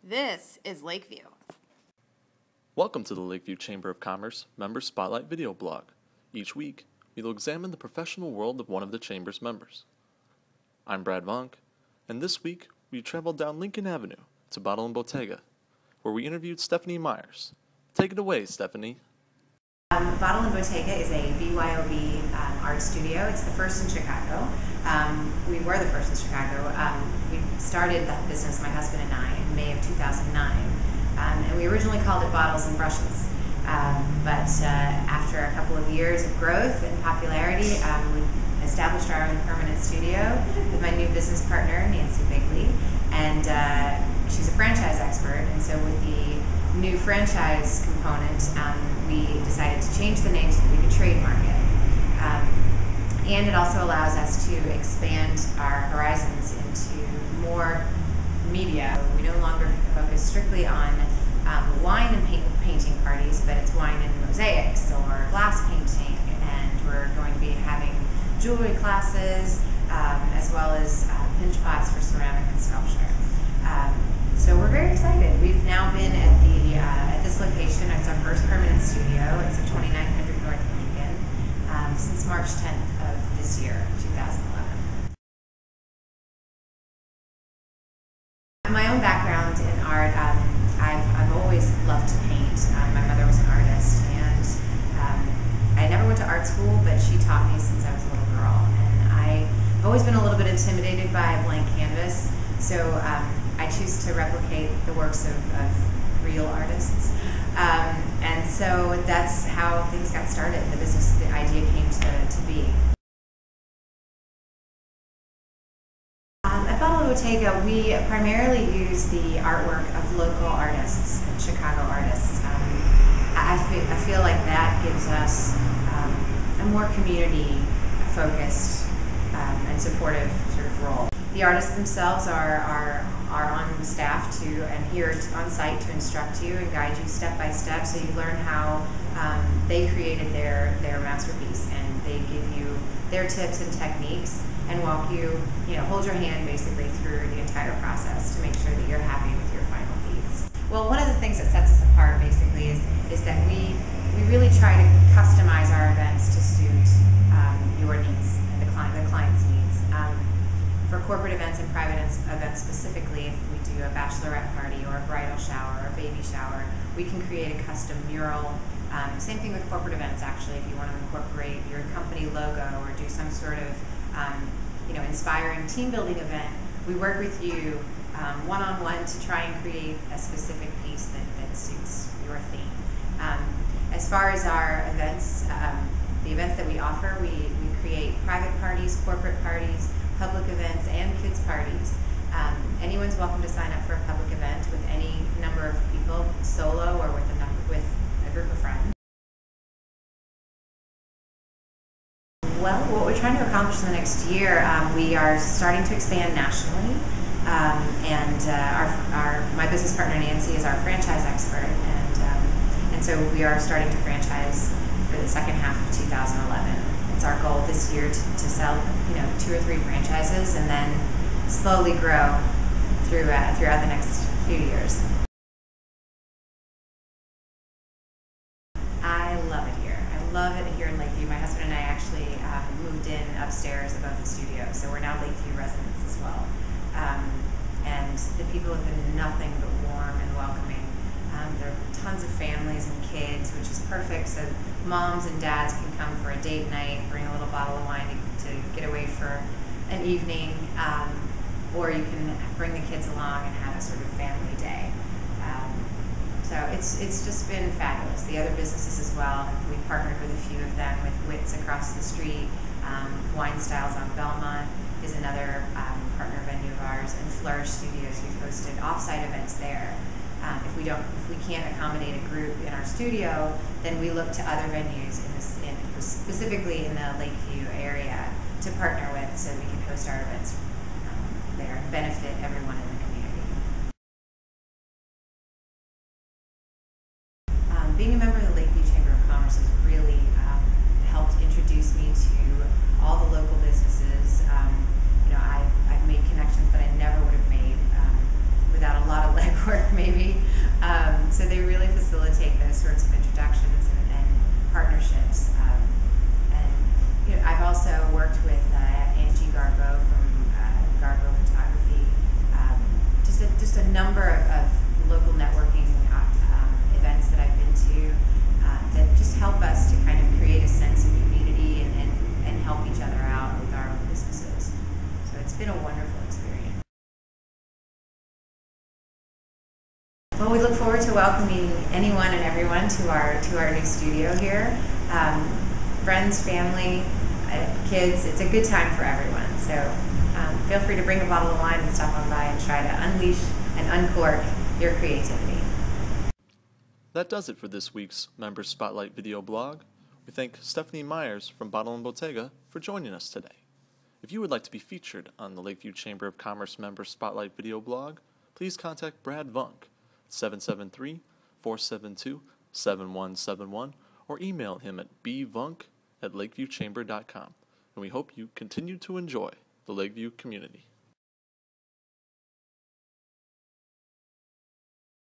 This is Lakeview. Welcome to the Lakeview Chamber of Commerce Member Spotlight video blog. Each week, we will examine the professional world of one of the Chamber's members. I'm Brad Vonk, and this week we traveled down Lincoln Avenue to Bottle and Bottega, where we interviewed Stephanie Myers. Take it away, Stephanie. Bottle and Bottega is a BYOB art studio. It's the first in Chicago. We were the first in Chicago. We started that business, my husband and I, in May of 2009. And we originally called it Bottles and Brushes. But after a couple of years of growth and popularity, we established our own permanent studio with my new business partner, Nancy Bigley. And she's a franchise expert. And so with the new franchise component, we decided to change the name so that we could trademark it. And it also allows us to expand our horizons into more media. We no longer focus strictly on wine and painting parties, but it's wine and mosaics or glass painting, and we're going to be having jewelry classes as well as pinch pots for ceramic and sculpture. So we're very excited. We've now been at this location. It's our first permanent studio. It's at 2900 North Lincoln since March 10th of this year, 2011. My own background in art, I've always loved to paint. My mother was an artist, and I never went to art school, but she taught me since I was a little girl. And I've always been a little bit intimidated by a blank canvas, so I choose to replicate the works of real artists. And so that's how things got started. The idea came to be. At Bottle and Bottega, we primarily use the artwork of local artists and Chicago artists. I feel like that gives us a more community-focused and supportive sort of role. The artists themselves are on staff and here on site to instruct you and guide you step by step, so you learn how they created their masterpiece, and they give you their tips and techniques and walk you, hold your hand basically through the entire process to make sure that you're happy with your final piece. Well, one of the things that sets us apart basically is that we really try to customize our events to suit your needs and the client's needs. For corporate events and private events specifically, if we do a bachelorette party or a bridal shower or a baby shower, we can create a custom mural. Same thing with corporate events, actually. If you want to incorporate your company logo or do some sort of inspiring team building event, we work with you one-on-one to try and create a specific piece that suits your theme. As far as our events, the events that we offer, we create private parties, corporate parties, public events, and kids parties. Anyone's welcome to sign up for a public event with any number of people, solo or with a group of friends. Well, what we're trying to accomplish in the next year, we are starting to expand nationally, and my business partner Nancy is our franchise expert, and so we are starting to franchise for the second half of 2011. It's our goal this year to sell 2 or 3 franchises and then slowly grow throughout the next few years. I love it here. I love it here in Lakeview. My husband and I actually moved in upstairs above the studio, so we're now Lakeview residents as well. And the people have been nothing but warm and welcoming. There are tons of families and kids, which is perfect, so moms and dads can come for a date night, bring a little bottle of wine to get away for an evening, or you can bring the kids along and have a sort of family day. So it's just been fabulous. The other businesses as well, we partnered with a few of them, with Wits across the street. Wine Styles on Belmont is another partner venue of ours, and Flourish Studios. We've hosted off-site events there. If we can't accommodate a group in our studio, then we look to other venues specifically in the Lakeview area to partner with, so we can host our events there and benefit everyone in the community. Being a member of the Lakeview Chamber of Commerce has really helped introduce me to all the local businesses. I've made connections that I never would have made without a lot of legwork. been a wonderful experience. Well, we look forward to welcoming anyone and everyone to our new studio here. Friends, family, kids, it's a good time for everyone. So feel free to bring a bottle of wine and stop on by and try to unleash and uncork your creativity. That does it for this week's Member Spotlight video blog. We thank Stephanie Myers from Bottle and Bottega for joining us today. If you would like to be featured on the Lakeview Chamber of Commerce Member Spotlight video blog, please contact Brad Vunk at 773-472-7171 or email him at bvunk@lakeviewchamber.com. And we hope you continue to enjoy the Lakeview community.